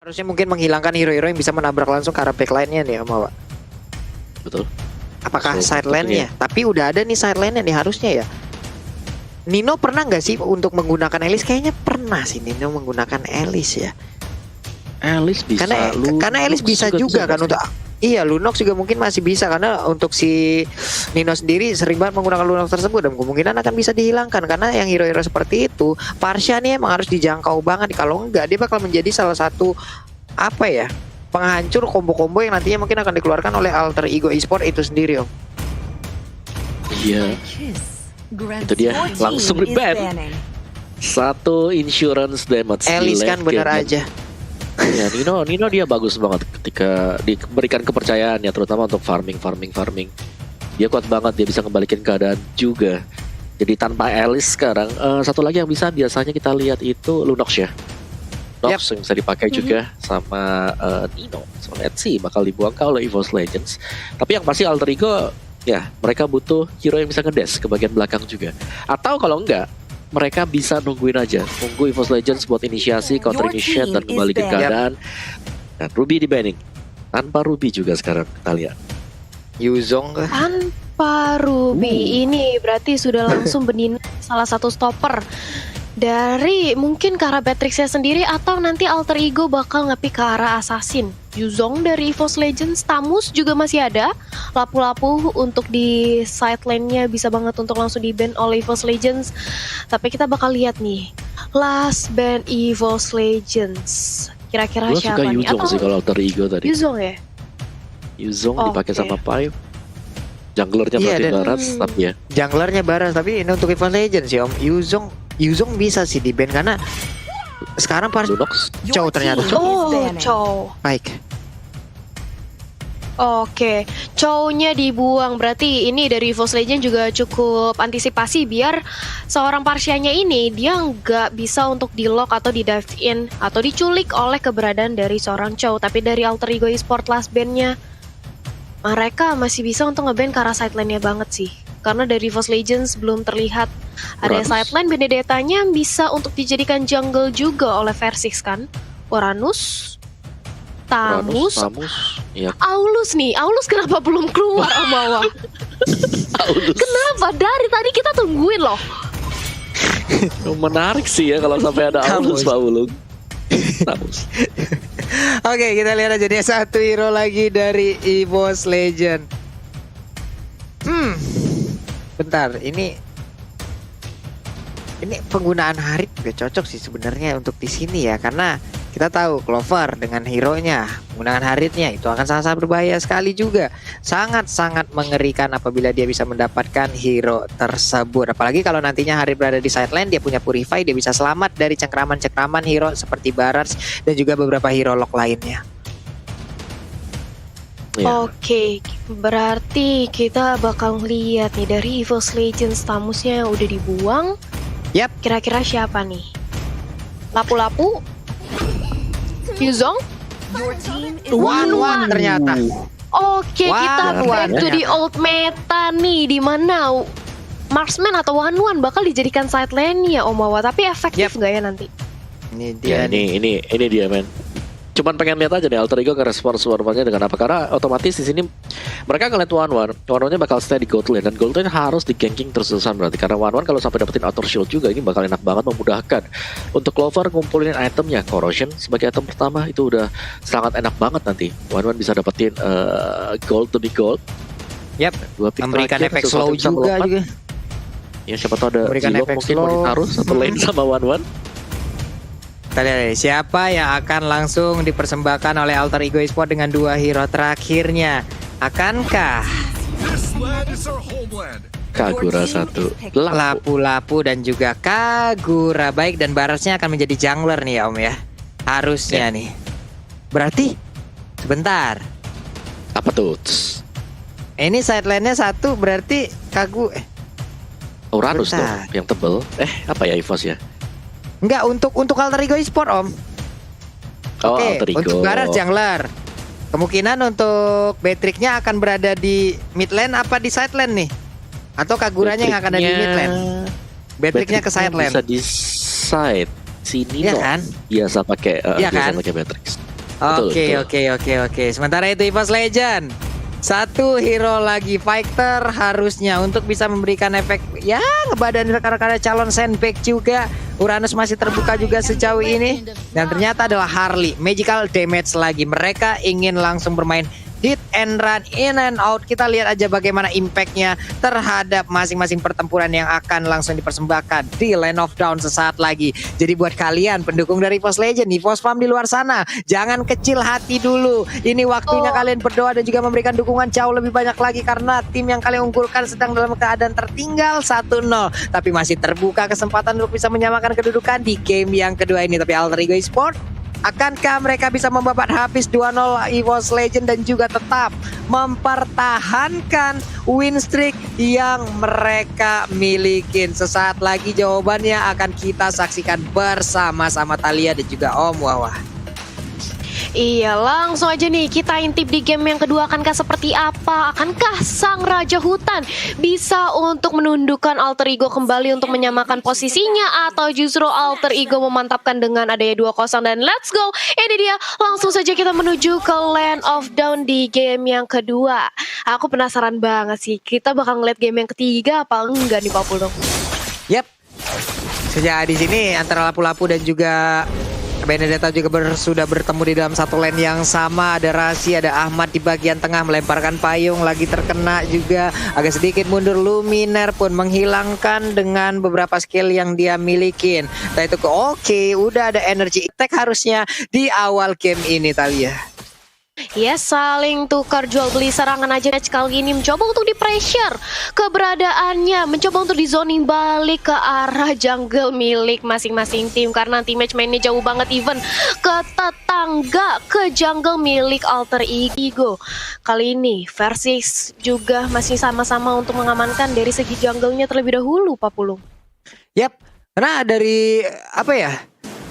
Harusnya mungkin menghilangkan hero-hero yang bisa menabrak langsung ke arah backline-nya nih, Om Awa. Betul. Apakah So, side lane-nya? Tapi udah ada nih side lane-nya nih harusnya ya. Nino pernah nggak sih untuk menggunakan Elise? Kayaknya pernah sih Nino menggunakan Elise ya. Elise bisa. Karena Elise bisa juga kan untuk Lunox juga mungkin masih bisa karena untuk si Nino sendiri sering banget menggunakan Lunox tersebut dan kemungkinan akan bisa dihilangkan karena yang hero-hero seperti itu Parsha nih emang harus dijangkau banget, kalau enggak dia bakal menjadi salah satu apa ya, penghancur combo-combo yang nantinya mungkin akan dikeluarkan oleh alter ego e-sport itu sendiri, Om. Iya. Itu dia langsung di-ban. Satu insurance damage. Elise kan bener aja. Ya, Nino dia bagus banget ketika diberikan kepercayaannya, terutama untuk farming. Dia kuat banget, dia bisa ngebalikin keadaan juga. Jadi tanpa Elise sekarang, satu lagi yang bisa biasanya kita lihat itu Lunox ya. Lunox yang bisa dipakai juga sama Nino. So let's see bakal dibuang oleh EVOS Legends. Tapi yang pasti alter ego ya, mereka butuh hero yang bisa ngedash ke bagian belakang juga. Atau kalau enggak, mereka bisa nungguin aja, nunggu EVOS Legends buat inisiasi, counter initiate dan kembali ke keadaan. Dan Ruby di banning. Tanpa Ruby juga sekarang kita lihat. Yuzong kah? Tanpa Ruby ini berarti sudah langsung benin salah satu stopper dari mungkin ke arah Beatrixnya sendiri atau nanti alter ego bakal ngepick ke arah assassin. Yuzong dari EVOS Legends, Tamus juga masih ada. Lapu-lapu untuk di side lane-nya bisa banget untuk langsung di-ban oleh EVOS Legends. Tapi kita bakal lihat nih, last ban EVOS Legends. Kira-kira siapa nih? Gue suka Yuzong sih kalau alter ego tadi. Yuzong ya? Yuzong dipakai sama Pipe. Junglernya berarti Baras, tapi ya. Junglernya Baras, tapi ini untuk EVOS Legends ya, Om. Yuzong bisa sih di-ban karena sekarang Lunox. Chow ternyata. Chow. Baik. Oke, Chow-nya dibuang. Berarti ini dari EVOS Legends juga cukup antisipasi biar seorang Parsha-nya ini dia nggak bisa untuk di-lock atau di-dive in atau diculik oleh keberadaan dari seorang Chow. Tapi dari alter ego e-sport last ban-nya mereka masih bisa untuk nge-ban ke arah side lane-nya banget sih. Karena dari EVOS Legends belum terlihat ada side lane. Benedetta-nya bisa untuk dijadikan jungle juga oleh Versix kan. Uranus, Tamus, ya. Aulus nih. Aulus kenapa belum keluar, Om Awa? Kenapa? Dari tadi kita tungguin loh. Menarik sih ya kalau sampai ada Aulus, Pak Ulung. Tamus. Oke, kita lihat aja dia satu hero lagi dari EVOS Legend. Bentar, ini penggunaan Harit juga cocok sih sebenarnya untuk di sini ya, karena kita tahu Clover dengan hero-nya menggunakan Haritnya itu akan sangat berbahaya sekali juga, sangat mengerikan apabila dia bisa mendapatkan hero tersebut. Apalagi kalau nantinya Harit berada di side lane, dia punya Purify, dia bisa selamat dari cengkraman hero seperti Barats dan juga beberapa hero lock lainnya. Oke, berarti kita bakal lihat nih dari EVOS Legends Tamusnya yang udah dibuang. Yap. Kira-kira siapa nih? Lapu-lapu? Yuzong? One ternyata. Oke, kita back to the old meta nih, di mana Marksman atau One bakal dijadikan side lane ya, Om Awa. Tapi efektif nggak ya nanti? Ini dia. Ya, ini dia, men. Cuman pengen lihat aja nih alter ego ke respons warmanya dengan apa, karena otomatis di sini mereka ngeliat One-nya bakal stay di gold lane, dan gold lane harus di ganking terus-terusan berarti, karena One kalau sampai dapetin outer shield juga ini bakal enak banget, memudahkan untuk Clover ngumpulin itemnya. Corrosion sebagai item pertama itu udah sangat enak banget, nanti One bisa dapetin gold demi gold. Yap, memberikan efek slow juga. Ya siapa tahu ada Zilong mungkin mau ditaruh satu lane sama One. Kita lihat siapa yang akan langsung dipersembahkan oleh alter ego e-sport dengan dua hero terakhirnya. Akankah Kagura satu, Lapu-lapu dan juga Kagura? Baik, dan Barasnya akan menjadi jungler nih ya, Om ya. Harusnya nih. Berarti sebentar. Apa tuh? Ini side lane-nya satu, berarti Uranus tuh yang tebel. Apa ya EVOS ya? Enggak, untuk alter ego e-sport, Om. Oke, untuk Barat jungler. Kemungkinan untuk Beatrix-nya akan berada di mid lane apa di side lane nih? Atau Kaguranya yang akan ada di mid lane? Beatrix-nya ke side lane. Bisa di side. si Iya Nino kan? biasa pakai Iya biasa kan? pakai Matrix. Betul, Oke, betul. oke. Sementara itu EVOS Legend, satu hero lagi fighter harusnya untuk bisa memberikan efek ya ngebadan rekan-rekan calon sandbag juga. Uranus masih terbuka juga sejauh ini, dan ternyata adalah Harley magical damage lagi. Mereka ingin langsung bermain hit and run, in and out. Kita lihat aja bagaimana impactnya terhadap masing-masing pertempuran yang akan langsung dipersembahkan di Land of Dawn sesaat lagi. Jadi buat kalian pendukung dari EVOS Legend, EVOS Farm di luar sana, jangan kecil hati dulu. Ini waktunya kalian berdoa dan juga memberikan dukungan jauh lebih banyak lagi, karena tim yang kalian unggulkan sedang dalam keadaan tertinggal 1-0, tapi masih terbuka kesempatan untuk bisa menyamakan kedudukan di game yang kedua ini. Tapi Alter Ego Esports, akankah mereka bisa membabat habis 2-0 EVOS Legend dan juga tetap mempertahankan win streak yang mereka milikin? Sesaat lagi jawabannya akan kita saksikan bersama-sama Thalia dan juga Om Wawa. Iya, langsung aja nih kita intip di game yang kedua. Akankah seperti apa? Akankah sang Raja Hutan bisa untuk menundukkan Alter Ego kembali untuk menyamakan posisinya, atau justru Alter Ego memantapkan dengan adanya 2-0? Dan let's go, ini dia, langsung saja kita menuju ke Land of Dawn di game yang kedua. Aku penasaran banget sih, kita bakal ngeliat game yang ketiga apa enggak nih Pak Pulung? Yap, sejak di sini antara Lapu-Lapu dan juga Benedetta juga sudah bertemu di dalam satu lane yang sama. Ada Rasi, ada Ahmad di bagian tengah melemparkan payung, lagi terkena juga. Agak sedikit mundur, Luminer pun menghilangkan dengan beberapa skill yang dia milikin. Nah itu oke, udah ada energy attack harusnya di awal game ini Thalia. Ya, saling tukar jual beli serangan aja. Kali ini mencoba untuk di-pressure keberadaannya, mencoba untuk di-zoning balik ke arah jungle milik masing-masing tim, karena tim match mainnya jauh banget, even ke tetangga ke jungle milik Alter Ego. Kali ini Versis juga masih sama-sama untuk mengamankan dari segi jungle-nya terlebih dahulu, Pak Pulung. Yap, karena dari apa ya,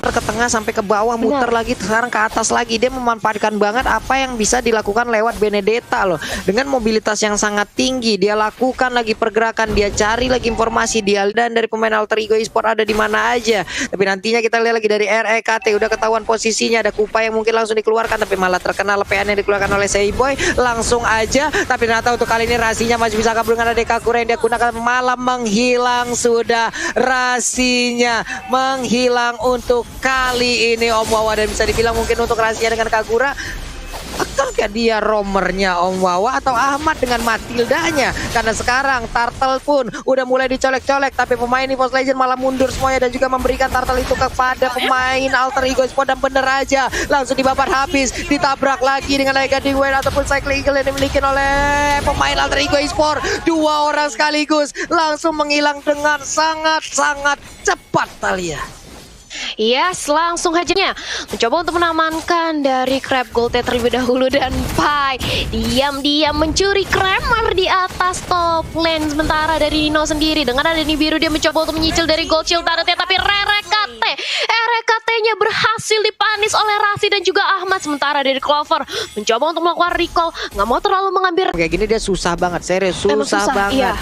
ke tengah sampai ke bawah, muter lagi, sekarang ke atas lagi. Dia memanfaatkan banget apa yang bisa dilakukan lewat Benedetta loh. Dengan mobilitas yang sangat tinggi, dia lakukan lagi pergerakan, dia cari lagi informasi dia dan dari pemain Alter Ego Esports ada di mana aja. Tapi nantinya kita lihat lagi dari REKT, udah ketahuan posisinya, ada Kupa yang mungkin langsung dikeluarkan, tapi malah terkena lepean yang dikeluarkan oleh Seiboy langsung aja. Tapi ternyata untuk kali ini Rasinya masih bisa kabur dengan Dekakura yang dia gunakan, malah menghilang sudah. Rasinya menghilang untuk kali ini Om Wawa, dan bisa dibilang mungkin untuk rahasia dengan Kagura, akankah dia roamernya Om Wawa atau Ahmad dengan Matildanya? Karena sekarang Turtle pun udah mulai dicolek-colek, tapi pemain EVOS Legend malah mundur semuanya dan juga memberikan Turtle itu kepada pemain Alter Ego Esports, dan bener aja langsung dibabat habis, ditabrak lagi dengan Guiding Wave ataupun Cycling Eagle yang dimiliki oleh pemain Alter Ego Esports. Dua orang sekaligus langsung menghilang dengan sangat-sangat cepat Thalia. Yes, langsung aja mencoba untuk menamankan dari Crab Gold terlebih dahulu, dan Pai diam-diam mencuri Kramer di atas top lane. Sementara dari Nino sendiri dengan ada Nibiru, dia mencoba untuk menyicil dari Gold Shield turretnya, tapi RKT-nya berhasil dipanis oleh Rasi dan juga Ahmad. Sementara dari Clover mencoba untuk melakukan recall, nggak mau terlalu mengambil. Kayak gini dia susah banget, serius susah banget. Iya.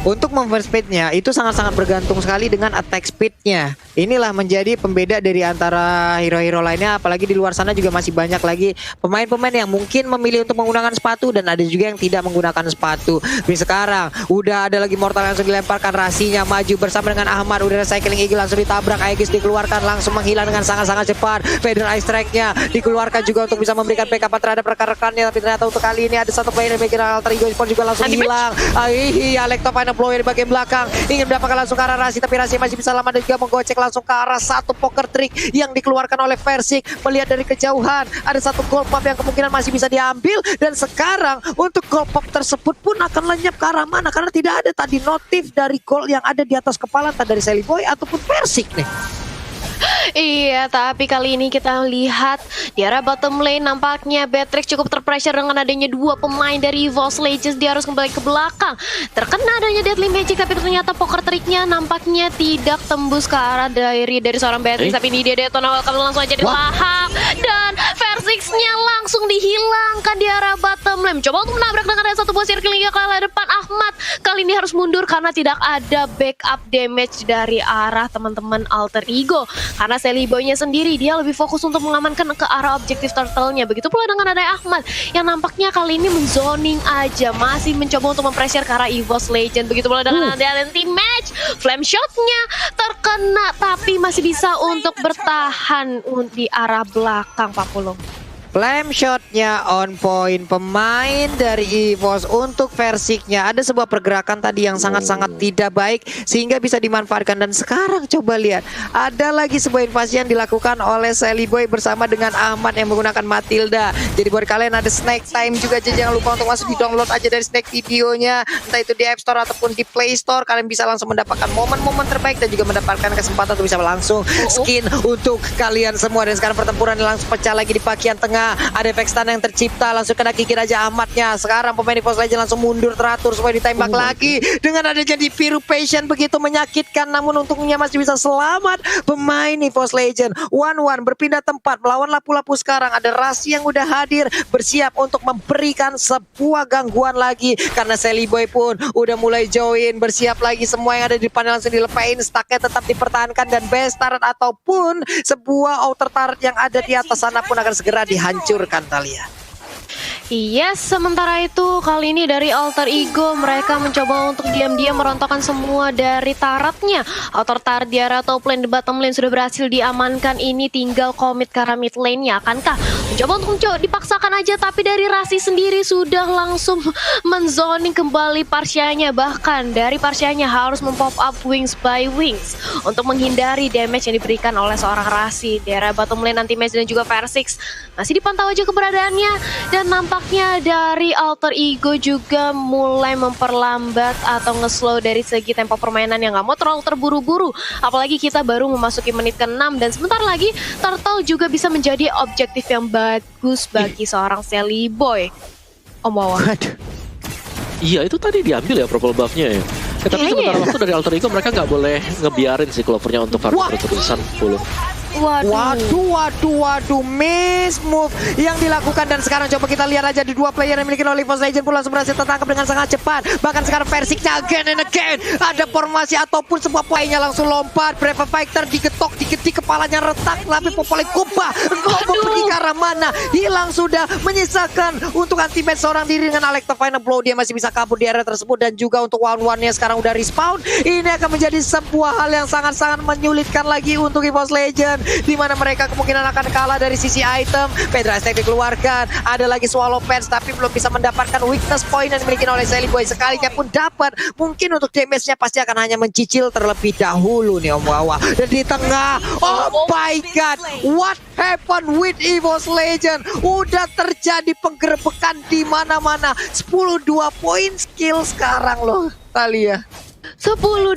Untuk move speednya itu sangat-sangat bergantung sekali dengan attack speednya. Inilah menjadi pembeda dari antara hero-hero lainnya. Apalagi di luar sana juga masih banyak lagi pemain-pemain yang mungkin memilih untuk menggunakan sepatu, dan ada juga yang tidak menggunakan sepatu. Tapi sekarang udah ada lagi mortal yang langsung dilemparkan. Rasinya maju bersama dengan Ahmad, udah ada Cycling Eagle langsung ditabrak. Aegis dikeluarkan, langsung menghilang dengan sangat-sangat cepat. Feather Ice Strike-nya dikeluarkan juga untuk bisa memberikan backup terhadap rekan-rekannya. Tapi ternyata untuk kali ini ada satu player yang mikir Alter Ego Esports juga langsung hilang. Alekto final blow di bagian belakang, ingin mendapatkan langsung ke arah Rasi, tapi Rasi masih bisa lama dan juga menggocek langsung ke arah satu poker trick yang dikeluarkan oleh Versik. Melihat dari kejauhan ada satu gold pop yang kemungkinan masih bisa diambil, dan sekarang untuk gold pop tersebut pun akan lenyap ke arah mana, karena tidak ada tadi notif dari gold yang ada di atas kepala, entah dari Seliboy ataupun Versik nih. Iya, tapi kali ini kita lihat di arah bottom lane nampaknya Beatrix cukup terpressure dengan adanya dua pemain dari EVOS Legends. Dia harus kembali ke belakang, terkena adanya Deadly Magic, tapi ternyata poker triknya nampaknya tidak tembus ke arah dari seorang Beatrix. Tapi ini dia Detona langsung aja dilahap, dan Versix-nya langsung dihilangkan di arah bottom lane. Coba untuk menabrak dengan ada satu buah circling ke arah depan. Ahmad kali ini harus mundur karena tidak ada backup damage dari arah teman-teman Alter Ego, karena Karena Sally Boy-nya sendiri dia lebih fokus untuk mengamankan ke arah objektif turtle-nya. Begitu pula dengan ada Ahmad yang nampaknya kali ini menzoning aja, masih mencoba untuk mempressure ke arah EVOS Legend. Begitu pula dengan ada team match, flame shot-nya terkena tapi masih bisa untuk bertahan di arah belakang Pak Pulung. Flame shotnya on point pemain dari EVOS untuk Versiknya. Ada sebuah pergerakan tadi yang sangat-sangat tidak baik sehingga bisa dimanfaatkan. Dan sekarang coba lihat, ada lagi sebuah invasi yang dilakukan oleh Sally Boy bersama dengan Ahmad yang menggunakan Matilda. Jadi buat kalian ada snack time juga, jangan lupa untuk masuk di download aja dari snack videonya, entah itu di App Store ataupun di Play Store. Kalian bisa langsung mendapatkan momen-momen terbaik dan juga mendapatkan kesempatan untuk bisa langsung skin untuk kalian semua. Dan sekarang pertempuran langsung pecah lagi di bagian tengah. Ada efek stun yang tercipta, langsung kena kikir aja Ahmadnya. Sekarang pemain EVOS Legend langsung mundur teratur supaya ditembak lagi. Dengan ada jadi Piru Patient begitu menyakitkan, namun untungnya masih bisa selamat pemain EVOS Legend. 1-1 berpindah tempat melawan lapu-lapu. Sekarang ada Rasi yang udah hadir, bersiap untuk memberikan sebuah gangguan lagi. Karena Sally Boy pun udah mulai join, bersiap lagi. Semua yang ada di depan langsung dilepain, stacknya tetap dipertahankan, dan base turret ataupun sebuah outer turret yang ada di atas sana pun akan segera dihancurkan Talia. Yes, sementara itu kali ini dari Alter Ego mereka mencoba untuk diam-diam merontokkan semua dari taratnya. Outer turret di area top lane, di bottom lane sudah berhasil diamankan. Ini tinggal komit ke arah mid lane-nya. Akankah mencoba untuk dipaksakan aja, tapi dari Rasi sendiri sudah langsung menzoning kembali Parsianya. Bahkan dari Parsianya harus mempop up Wings by Wings untuk menghindari damage yang diberikan oleh seorang Rasi. Di area bottom lane anti-match dan juga Versix masih dipantau aja keberadaannya, dan nampaknya dari Alter Ego juga mulai memperlambat atau nge-slow dari segi tempo permainan yang nggak mau terlalu terburu-buru. Apalagi kita baru memasuki menit ke-6 dan sebentar lagi Turtle juga bisa menjadi objektif yang bagus bagi seorang Sally Boy. Om Wawa. Iya, itu tadi diambil ya purple buff-nya ya. Tapi sementara waktu dari Alter Ego mereka nggak boleh ngebiarin si Clover-nya untuk farming terus-terusan full. Waduh, miss move yang dilakukan. Dan sekarang coba kita lihat aja di dua player yang dimiliki oleh EVOS Legend pun langsung berhasil tertangkap dengan sangat cepat. Bahkan sekarang Versiknya again and again ada formasi ataupun sebuah poinnya langsung lompat. Brave Fighter digetok, diketik, kepalanya retak, tapi Popolek Kupa mau pergi ke arah mana, hilang sudah, menyisakan untuk anti-match seorang diri dengan Alecta Final Blow. Dia masih bisa kabur di area tersebut, dan juga untuk one-one-nya sekarang udah respawn. Ini akan menjadi sebuah hal yang sangat-sangat menyulitkan lagi untuk EVOS Legend, di mana mereka kemungkinan akan kalah dari sisi item. Pedra Stack dikeluarkan, ada lagi Swallow Pants tapi belum bisa mendapatkan weakness point yang dimiliki oleh Sally Boy. Sekalinya pun dapat, mungkin untuk damage-nya pasti akan hanya mencicil terlebih dahulu nih Om Wawa. Dan di tengah, oh my god, what happened with EVOS Legend? Udah terjadi penggerebekan di mana-mana. 10-2 poin skill sekarang loh Talia. 10-2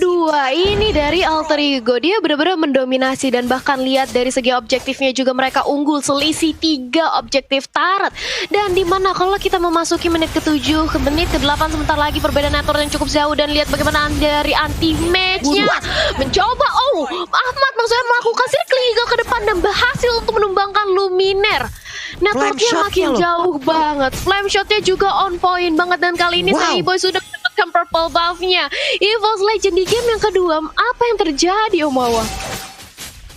ini dari Alter Ego, dia benar-benar mendominasi. Dan bahkan lihat dari segi objektifnya juga mereka unggul selisih 3 objektif turret. Dan dimana kalau kita memasuki menit ke-7 ke menit ke-8 sebentar lagi perbedaan network yang cukup jauh. Dan lihat bagaimana dari anti-match-nya mencoba, Ahmad maksudnya melakukan circling ke depan dan berhasil untuk menumbangkan Luminer. Networknya makin jauh banget, flame shotnya juga on point banget. Dan kali ini Sally Boy sudah mendapatkan purple buff-nya. EVOS Legend di game yang kedua, apa yang terjadi Om Wawa?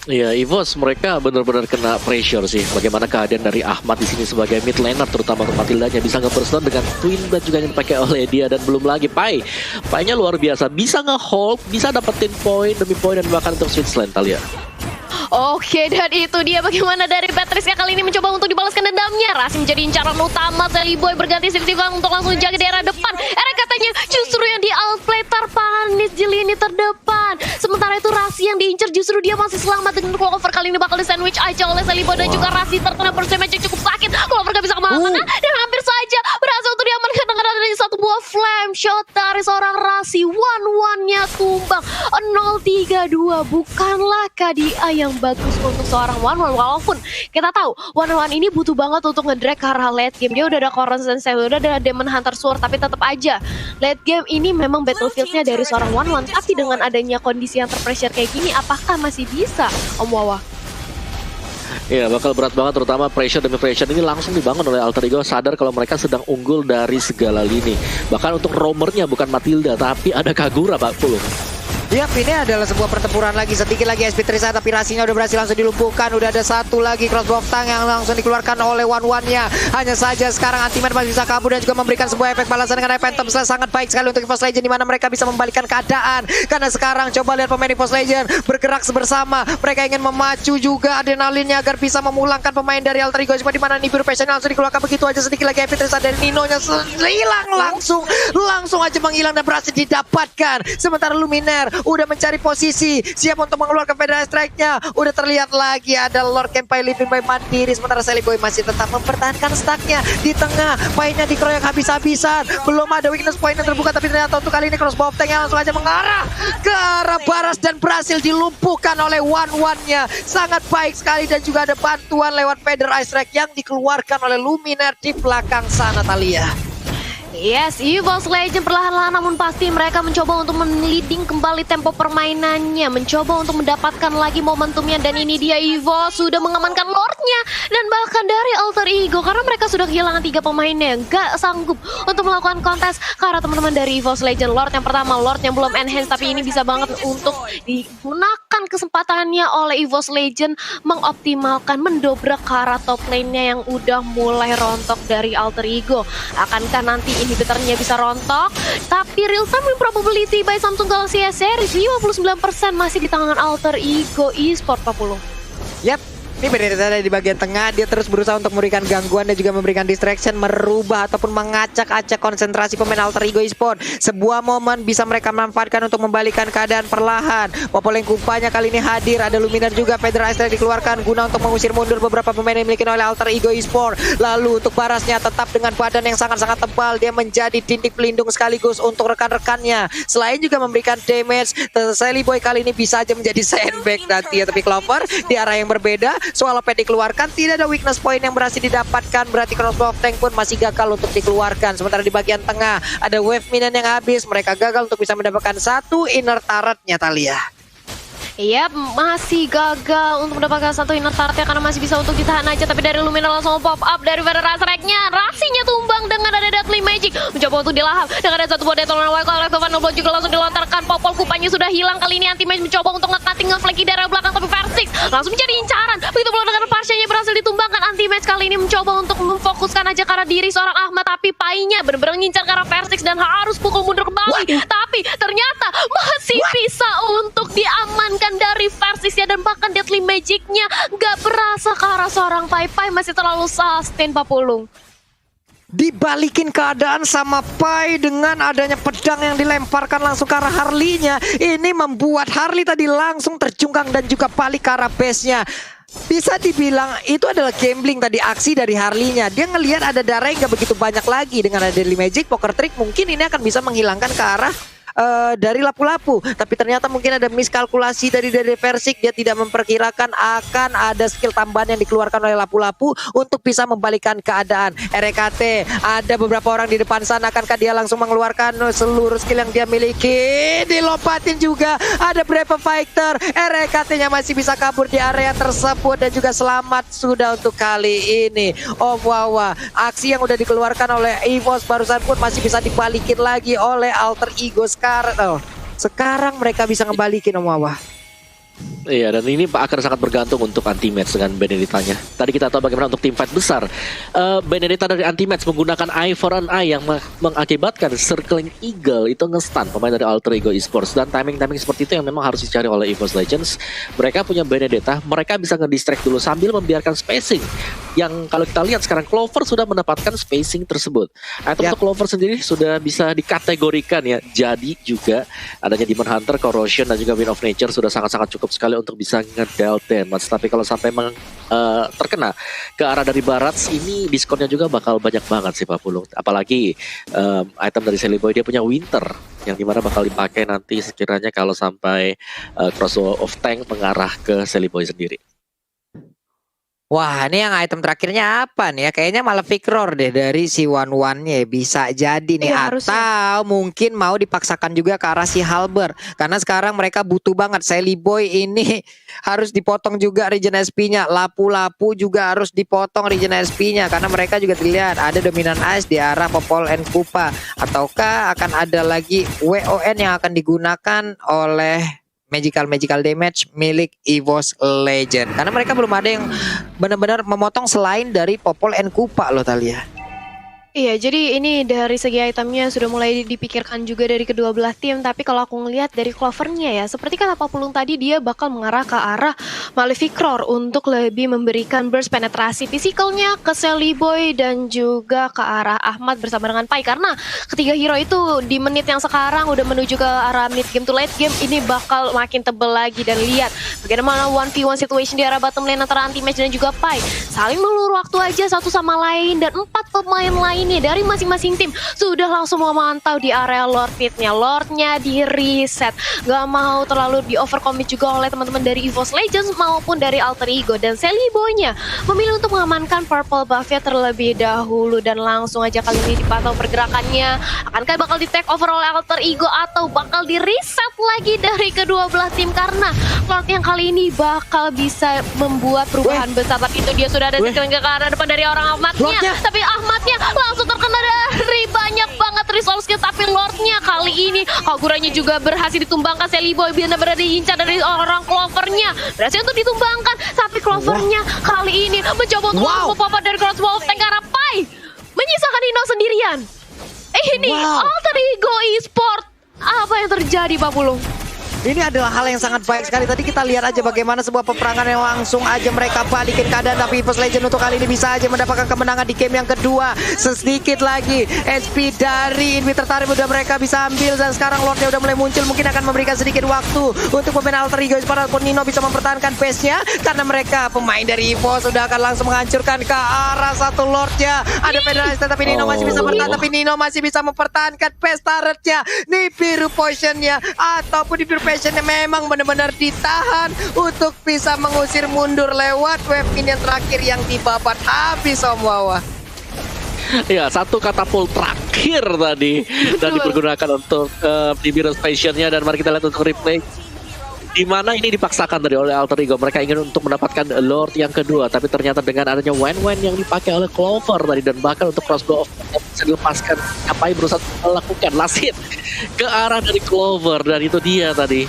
Iya, EVOS mereka benar-benar kena pressure sih. Bagaimana keadaan dari Ahmad di sini sebagai mid laner, terutama untuk Matildanya bisa nge-burst down dengan Twin Blade juga yang dipakai oleh dia. Dan belum lagi Pai-nya luar biasa, bisa nge-hold, bisa dapetin poin demi poin, dan bahkan untuk switch lane Talia. Oke, dan itu dia bagaimana dari Patricia kali ini mencoba untuk dibalaskan dendamnya. Rasi menjadi incaran utama, Sally Boy berganti signifikan untuk langsung jaga di area depan. Katanya justru yang di outplay terpanis Jili ini terdepan. Sementara itu Rasi yang diincar justru dia masih selamat dengan Clover. Kali ini bakal di sandwich aja oleh Sally Boy, dan juga Rasi terkena burst damage yang cukup sakit. Clover gak bisa kemana-mana dan hampir saja berhasil untuk diamankan dengan adanya satu buah flame shot dari seorang Rasi. 1-1-nya tumbang, 0-3-2. Bukanlah KDA yang bagus untuk seorang one-one, walaupun kita tahu one-one ini butuh banget untuk ngedrag ke arah late game. Dia udah ada Corons dan udah ada Demon Hunter Sword, tapi tetap aja late game ini memang battlefieldnya dari seorang one-one. Tapi dengan adanya kondisi yang terpressure kayak gini, apakah masih bisa Om Wawa? Iya, bakal berat banget, terutama pressure demi pressure ini langsung dibangun oleh Alter Ego, sadar kalau mereka sedang unggul dari segala lini. Bahkan untuk roamernya bukan Matilda, tapi ada Kagura Pak Pulung. Yap, ini adalah sebuah pertempuran lagi. Sedikit lagi SP Trisa, tapi Rasinya udah berhasil langsung dilumpuhkan. Udah ada satu lagi crossbow of tank yang langsung dikeluarkan oleh One-One-nya. Hanya saja sekarang Anti-Man masih bisa kabur dan juga memberikan sebuah efek balasan dengan Phantom Slash sangat baik sekali untuk EVOS Legend, di mana mereka bisa membalikkan keadaan. Karena sekarang coba lihat pemain EVOS Legend bergerak bersama. Mereka ingin memacu juga adrenalinnya agar bisa memulangkan pemain dari Alter Ego, di mana Nibiru Passion langsung dikeluarkan begitu aja. Sedikit lagi SP Trisa dari Nino-nya hilang langsung aja menghilang dan berhasil didapatkan. Sementara Luminaire udah mencari posisi, siap untuk mengeluarkan Federal Strike-nya. Udah terlihat lagi ada Lord Kenpai living by mandiri, sementara Sally Boy masih tetap mempertahankan stack-nya di tengah. Mainnya dikeroyok habis-habisan, belum ada weakness point yang terbuka, tapi ternyata untuk kali ini crossbow of tank yang langsung aja mengarah ke arah Baras dan berhasil dilumpuhkan oleh One-One-nya. Sangat baik sekali, dan juga ada bantuan lewat Federal Strike yang dikeluarkan oleh Luminaire di belakang sana, Thalia. Yes, EVOS Legend perlahan-lahan namun pasti mereka mencoba untuk men-leading kembali tempo permainannya, mencoba untuk mendapatkan lagi momentumnya, dan ini dia EVOS sudah mengamankan Lordnya dan bahkan dari Alter Ego karena mereka sudah kehilangan 3 pemainnya yang gak sanggup untuk melakukan kontes. Karena teman-teman dari EVOS Legend, Lord yang pertama, Lord yang belum enhance, tapi ini bisa banget untuk digunakan kesempatannya oleh EVOS Legend mengoptimalkan, mendobrak ke arah top lane-nya yang udah mulai rontok dari Alter Ego. Akankah nanti inhibitornya bisa rontok? Tapi real time win probability by Samsung Galaxy S Series 59% masih di tangan Alter Ego Esports 40. Yap, ini Benedetta ada di bagian tengah. Dia terus berusaha untuk memberikan gangguan dan juga memberikan distraction, merubah ataupun mengacak-acak konsentrasi pemain Alter Ego Esports. Sebuah momen bisa mereka manfaatkan untuk membalikan keadaan perlahan. Popoleng Kupanya kali ini hadir. Ada Luminaire juga, Federal Strike dikeluarkan guna untuk mengusir mundur beberapa pemain yang dimiliki oleh Alter Ego Esports. Lalu untuk Barasnya tetap dengan badan yang sangat-sangat tebal, dia menjadi dinding pelindung sekaligus untuk rekan-rekannya. Selain juga memberikan damage, Sally Boy kali ini bisa aja menjadi sandbag nanti ya. Tapi Clover di arah yang berbeda. Swallow Pad dikeluarkan, tidak ada weakness point yang berhasil didapatkan, berarti crossbow of tank pun masih gagal untuk dikeluarkan. Sementara di bagian tengah ada wave minion yang habis, mereka gagal untuk bisa mendapatkan satu inner turret-nya, Thalia. Yap, masih gagal untuk mendapatkan satu inner turret-nya karena masih bisa untuk ditahan aja. Tapi dari Luminaire langsung pop up dari Federal Strike-nya. Rasinya tumbang dengan ada Deadly Magic, mencoba untuk dilahap dengan ada satu buah Detonator Wild Collective Vanilla juga langsung dilontarkan. Popol Kupanya sudah hilang. Kali ini Anti-Mage mencoba untuk nge-cutting nge-flanking dari belakang, tapi Versix langsung menjadi incaran. Begitu pula dengan Parsianya berhasil ditumbangkan. Anti-Mage kali ini mencoba untuk memfokuskan aja ke arah diri seorang Ahmad, tapi Painya benar-benar ngincar ke arah Versix dan harus pukul mundur kembali. Tapi ternyata masih bisa untuk diamankan dari Versix ya, dan bahkan Deadly Magic-nya gak berasa ke arah seorang Pai masih terlalu sustain, Pak Pulung. Dibalikin keadaan sama Pai dengan adanya pedang yang dilemparkan langsung ke arah Harley-nya. Ini membuat Harley tadi langsung terjungkang dan juga balik ke arah base-nya. Bisa dibilang itu adalah gambling tadi, aksi dari Harley-nya. Dia ngelihat ada darah yang gak begitu banyak lagi. Dengan ada Deadly Magic, Poker Trick, mungkin ini akan bisa menghilangkan ke arah dari lapu-lapu, tapi ternyata mungkin ada miskalkulasi dari Versix. Dia tidak memperkirakan akan ada skill tambahan yang dikeluarkan oleh lapu-lapu untuk bisa membalikan keadaan. RKT ada beberapa orang di depan sana, akankah dia langsung mengeluarkan seluruh skill yang dia miliki? Dilompatin juga, ada Brave Fighter. RKT-nya masih bisa kabur di area tersebut dan juga selamat sudah untuk kali ini. Oh wow, aksi yang udah dikeluarkan oleh EVOS barusan pun masih bisa dibalikin lagi oleh Alter Ego. Sekarang mereka bisa ngebalikin, Om Wawa. Iya, dan ini akan sangat bergantung untuk Anti-Mage dengan Benedetta-nya. Tadi kita tahu bagaimana untuk tim fight besar. Benedetta dari Anti-Mage menggunakan Eye for an Eye yang mengakibatkan Circling Eagle itu nge-stun pemain dari Alter Ego Esports. Dan timing-timing seperti itu yang memang harus dicari oleh EVOS Legends. Mereka punya Benedetta, mereka bisa nge-distract dulu sambil membiarkan spacing. Yang kalau kita lihat sekarang Clover sudah mendapatkan spacing tersebut. Item untuk Clover sendiri sudah bisa dikategorikan ya. Jadi juga adanya Demon Hunter, Corrosion, dan juga Wind of Nature sudah sangat-sangat cukup sekali untuk bisa nge-dealt damage. Tapi kalau sampai terkena ke arah dari barat, ini diskonnya juga bakal banyak banget sih Pak Pulung. Apalagi item dari Sally Boy dia punya Winter yang dimana bakal dipakai nanti sekiranya kalau sampai Crossbow of Tank mengarah ke Sally Boy sendiri. Wah, ini yang item terakhirnya apa nih ya? Kayaknya malah Roar deh dari si One-One-nya. Bisa jadi nih. Iya, harusnya. Atau mungkin mau dipaksakan juga ke arah si Halber. Karena sekarang mereka butuh banget. Sally Boy ini harus dipotong juga regen SP-nya. Lapu-lapu juga harus dipotong regen SP-nya. Karena mereka juga terlihat ada dominan ice di arah Popol and Kupa. Ataukah akan ada lagi WON yang akan digunakan oleh magical damage milik EVOS Legend, karena mereka belum ada yang benar-benar memotong selain dari Popol and Kupa loh Talia. Iya, jadi ini dari segi itemnya sudah mulai dipikirkan juga dari kedua belah tim. Tapi kalau aku ngelihat dari Clovernya ya, seperti kata Pak Pulung tadi, dia bakal mengarah ke arah Malefic Roar untuk lebih memberikan burst penetrasi fisikalnya ke Sally Boy dan juga ke arah Ahmad bersama dengan Pai. Karena ketiga hero itu di menit yang sekarang udah menuju ke arah mid game to late game, ini bakal makin tebel lagi. Dan lihat bagaimana 1v1 situation di arah bottom lane antara Anti-Match dan juga Pai. Saling meluru waktu aja satu sama lain, dan 4 pemain lain ini dari masing-masing tim sudah langsung memantau di area Lord Pit-nya. Lordnya di reset, gak mau terlalu di overcommit juga oleh teman-teman dari EVOS Legends maupun dari Alter Ego. Dan Sally Boy-nya memilih untuk mengamankan purple buff-nya terlebih dahulu, dan langsung aja kali ini dipantau pergerakannya. Akankah bakal di take over oleh Alter Ego atau bakal di reset lagi dari kedua belah tim? Karena Lord yang kali ini bakal bisa membuat perubahan besar. Tapi itu dia sudah ada sekeliling ke arah depan dari orang Ahmadnya. Tapi Ahmadnya langsung terkena dari banyak banget resource skill. Tapi Lordnya kali ini Kaguranya juga berhasil ditumbangkan. Sally Boy benar-benar diincar dari orang Clovernya, berhasil untuk ditumbangkan. Tapi Clovernya kali ini mencoba untuk langsung pop-up dari crossbow of tank arah Pai, menyisakan Nino sendirian. Ini Alter Ego Esport, apa yang terjadi Pak Pulung? Ini adalah hal yang sangat baik sekali. Tadi kita lihat aja bagaimana sebuah peperangan yang langsung aja mereka balikin keadaan. Tapi EVOS Legend untuk kali ini bisa aja mendapatkan kemenangan di game yang kedua. Sedikit lagi SP dari Invi tertarik udah mereka bisa ambil. Dan sekarang Lordnya udah mulai muncul. Mungkin akan memberikan sedikit waktu untuk pemain Alter Ego walaupun Nino bisa mempertahankan pace-nya. Karena mereka pemain dari EVOS sudah akan langsung menghancurkan ke arah satu Lordnya. Ada penetrasi tapi Nino masih bisa bertahan. Tapi Nino masih bisa mempertahankan pace turretnya. Nih biru potionnya ataupun di biru passionnya memang benar-benar ditahan untuk bisa mengusir mundur lewat wave minion terakhir yang dibabat habis Om Wawa. Ya, satu katapult terakhir tadi dan dipergunakan untuk di Mirror Stationnya. Dan mari kita lihat untuk replay di mana ini dipaksakan dari oleh Alter Ego. Mereka ingin untuk mendapatkan Lord yang kedua, tapi ternyata dengan adanya Wen yang dipakai oleh Clover tadi, dan bahkan untuk crossbow of bisa dilepaskan, apa yang berusaha melakukan last hit ke arah dari Clover. Dan itu dia tadi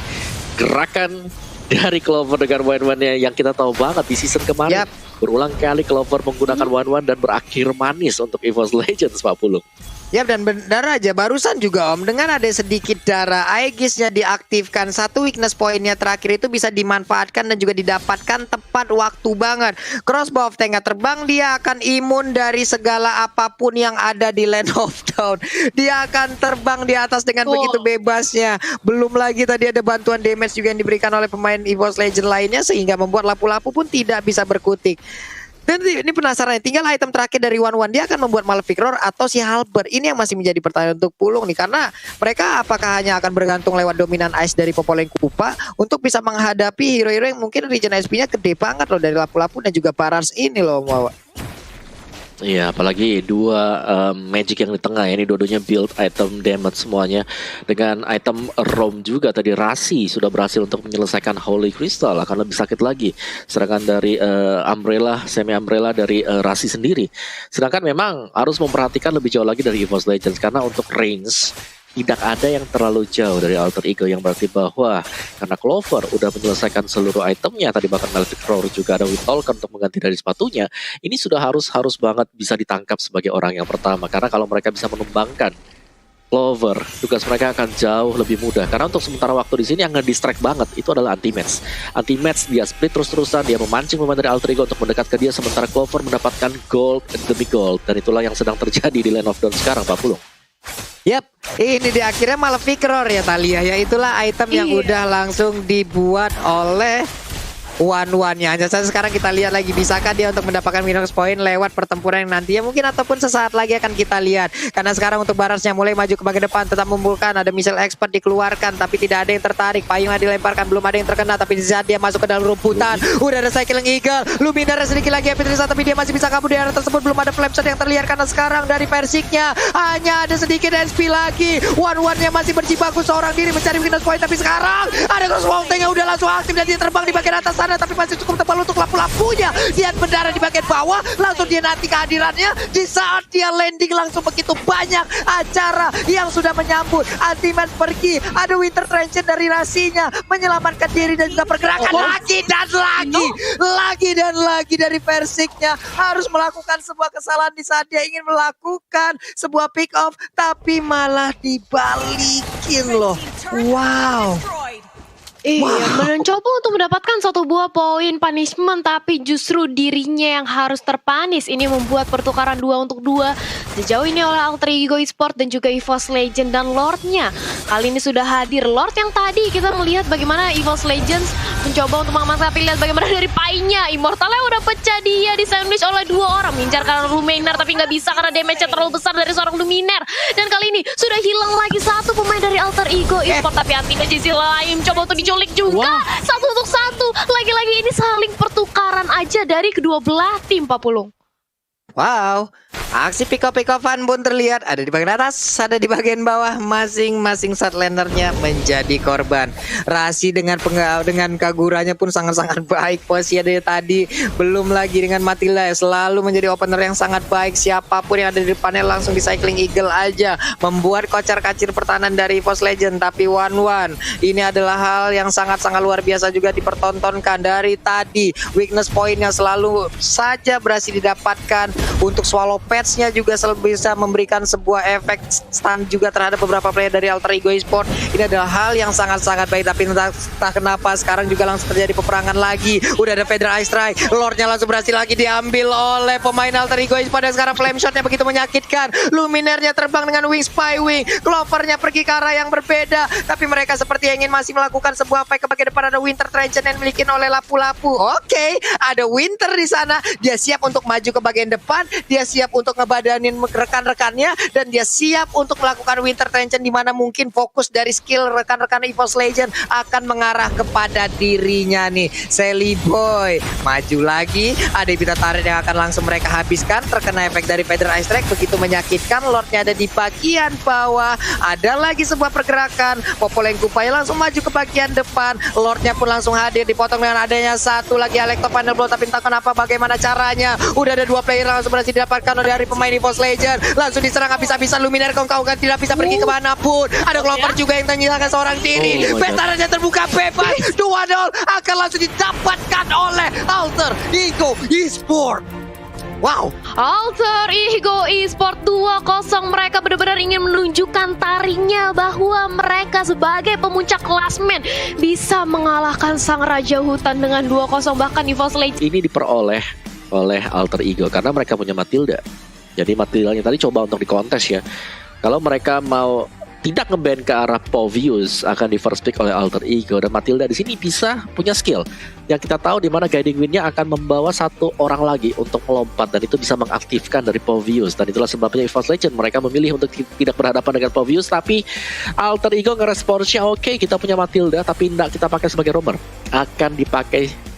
gerakan dari Clover dengan Wen yang kita tahu banget di season kemarin. Berulang kali Clover menggunakan Wen dan berakhir manis untuk EVOS Legends, Pak Pulung. Ya, dan benar aja barusan juga Om, dengan ada sedikit darah Aegisnya diaktifkan, satu weakness pointnya terakhir itu bisa dimanfaatkan dan juga didapatkan tepat waktu banget. Crossbow of Tank terbang, dia akan imun dari segala apapun yang ada di Land of Dawn. Dia akan terbang di atas dengan begitu bebasnya. Belum lagi tadi ada bantuan damage juga yang diberikan oleh pemain EVOS Legend lainnya, sehingga membuat lapu-lapu pun tidak bisa berkutik. Dan ini penasaran, tinggal item terakhir dari One dia akan membuat Malefic Roar atau si Halber. Ini yang masih menjadi pertanyaan untuk Pulung nih, karena mereka apakah hanya akan bergantung lewat dominan ice dari Popol and Kupa untuk bisa menghadapi hero-hero yang mungkin regen SP-nya gede banget loh dari lapu-lapu dan juga Barars ini loh Wawa. Iya, apalagi dua magic yang di tengah ya, ini dua-duanya build item damage semuanya. Dengan item Rom juga tadi, Rasi sudah berhasil untuk menyelesaikan Holy Crystal, akan lebih sakit lagi serangan dari Umbrella, semi Umbrella dari Rasi sendiri. Sedangkan memang harus memperhatikan lebih jauh lagi dari EVOS Legends, karena untuk range tidak ada yang terlalu jauh dari Alter Ego, yang berarti bahwa karena Clover udah menyelesaikan seluruh itemnya, tadi bahkan Malefic Roar juga ada Witholker untuk mengganti dari sepatunya, ini sudah harus banget bisa ditangkap sebagai orang yang pertama. Karena kalau mereka bisa menumbangkan Clover, tugas mereka akan jauh lebih mudah. Karena untuk sementara waktu di sini yang nge-distract banget itu adalah Anti-Match. Anti-Match dia split terus-terusan, dia memancing pemain dari Alter Ego untuk mendekat ke dia, sementara Clover mendapatkan gold demi gold. Dan itulah yang sedang terjadi di Land of Dawn sekarang, Pak Pulung. Yap, ini di akhirnya Malefic Roar ya Talia ya, itulah item yang udah langsung dibuat oleh one-one-nya. Hanya saja sekarang kita lihat lagi, bisakah dia untuk mendapatkan minus point lewat pertempuran yang nantinya mungkin ataupun sesaat lagi akan kita lihat. Karena sekarang untuk Barasnya mulai maju ke bagian depan, tetap membuka, ada missile expert dikeluarkan tapi tidak ada yang tertarik. Payungnya dilemparkan, belum ada yang terkena, tapi di saat dia masuk ke dalam rumputan udah ada Cycling Eagle, Luminar sedikit lagi Epitrisa, tapi dia masih bisa kabur di area tersebut. Belum ada flame shot yang terlihat karena sekarang dari Persiknya hanya ada sedikit SP lagi. One-one-nya masih berjibaku seorang diri mencari minus point, tapi sekarang ada Cross Mountain yang udah langsung aktif dan dia terbang di bagian atas sana, tapi masih cukup tebal untuk lampu-lampunya. Dia mendarat di bagian bawah, langsung dia nanti kehadirannya di saat dia landing langsung begitu banyak acara yang sudah menyambut. Ultimate pergi, ada Winter Trench dari Rasinya menyelamatkan diri dan juga pergerakan lagi dan lagi dari Persiknya harus melakukan sebuah kesalahan di saat dia ingin melakukan sebuah pick off, tapi malah dibalikin loh. Wow. Iya, mencoba untuk mendapatkan satu buah poin punishment, tapi justru dirinya yang harus terpanis. Ini membuat pertukaran 2 untuk 2 sejauh ini oleh Alter Ego Esports dan juga EVOS Legends dan Lordnya. Kali ini sudah hadir Lord yang tadi kita melihat bagaimana EVOS Legends mencoba untuk mengamankan, tapi lihat bagaimana dari Pai-nya. Immortalnya udah pecah, dia di sandwich oleh 2 orang. Mengincar karena Luminar tapi nggak bisa karena damage-nya terlalu besar dari seorang Luminar. Dan kali ini sudah hilang lagi satu pemain dari Alter Ego Esports, tapi Antina sisi lain coba untuk diculik juga. Satu untuk satu. Lagi-lagi ini saling pertukaran aja dari kedua belah tim, Pak Pulung. Wow, aksi pick-off-pick-offan pun terlihat. Ada di bagian atas, ada di bagian bawah. Masing-masing side-lanernya menjadi korban. Rasi dengan Kaguranya pun sangat-sangat baik. Posisi dari tadi, belum lagi dengan Matilda selalu menjadi opener yang sangat baik. Siapapun yang ada di depannya langsung di Cycling Eagle aja, membuat kocar-kacir pertahanan dari EVOS Legend. Tapi one-one, ini adalah hal yang sangat-sangat luar biasa juga dipertontonkan dari tadi. Weakness point-nya selalu saja berhasil didapatkan. Untuk Swallow Pets-nya juga selalu bisa memberikan sebuah efek stun juga terhadap beberapa player dari Alter Ego Esports. Ini adalah hal yang sangat-sangat baik, tapi entah kenapa sekarang juga langsung terjadi peperangan lagi. Udah ada Federal Ice Strike, Lordnya langsung berhasil lagi diambil oleh pemain Alter Ego Esports. Dan sekarang flame shotnya begitu menyakitkan. Luminarnya terbang dengan wing spy wing, Clovernya pergi ke arah yang berbeda, tapi mereka seperti ingin masih melakukan sebuah fight ke bagian depan. Ada Winter Trench yang dimiliki oleh Lapu-Lapu. Oke, ada Winter di sana, dia siap untuk maju ke bagian depan. Dia siap untuk ngebadanin rekan-rekannya, dan dia siap untuk melakukan Winter Tension, di mana mungkin fokus dari skill rekan-rekan EVOS Legend akan mengarah kepada dirinya nih. Sally Boy maju lagi, ada Bita Tarik yang akan langsung mereka habiskan, terkena efek dari Federal Ice Strike begitu menyakitkan. Lordnya ada di bagian bawah, ada lagi sebuah pergerakan. Popolengkupaya langsung maju ke bagian depan, Lordnya pun langsung hadir, dipotong dengan adanya satu lagi Electro Final Blow, tapi entah kenapa bagaimana caranya udah ada 2 player langsung berhasil didapatkan dari pemain EVOS Legend. Langsung diserang habis-habisan. Luminar kawan-kawan tidak bisa pergi kemanapun. Ada Clover juga yang menyisakan seorang diri. Petarannya terbuka bebas. 2-0 akan langsung didapatkan oleh Alter Ego Esports. Wow, Alter Ego Esports 2-0. Mereka benar-benar ingin menunjukkan taringnya bahwa mereka sebagai pemuncak klasmen bisa mengalahkan sang Raja Hutan dengan 2-0. Bahkan EVOS Legends Ini diperoleh oleh Alter Ego karena mereka punya Matilda. Jadi Matildanya tadi coba untuk dikontes ya. Kalau mereka mau tidak nge-ban ke arah Povius, akan di first pick oleh Alter Ego, dan Matilda di sini bisa punya skill yang kita tahu di mana Guiding Wind-nya akan membawa satu orang lagi untuk melompat, dan itu bisa mengaktifkan dari Povius. Dan itulah sebabnya EVOS Legend mereka memilih untuk tidak berhadapan dengan Povius, tapi Alter Ego ngeresponsnya oke, kita punya Matilda tapi tidak kita pakai sebagai roamer, akan dipakai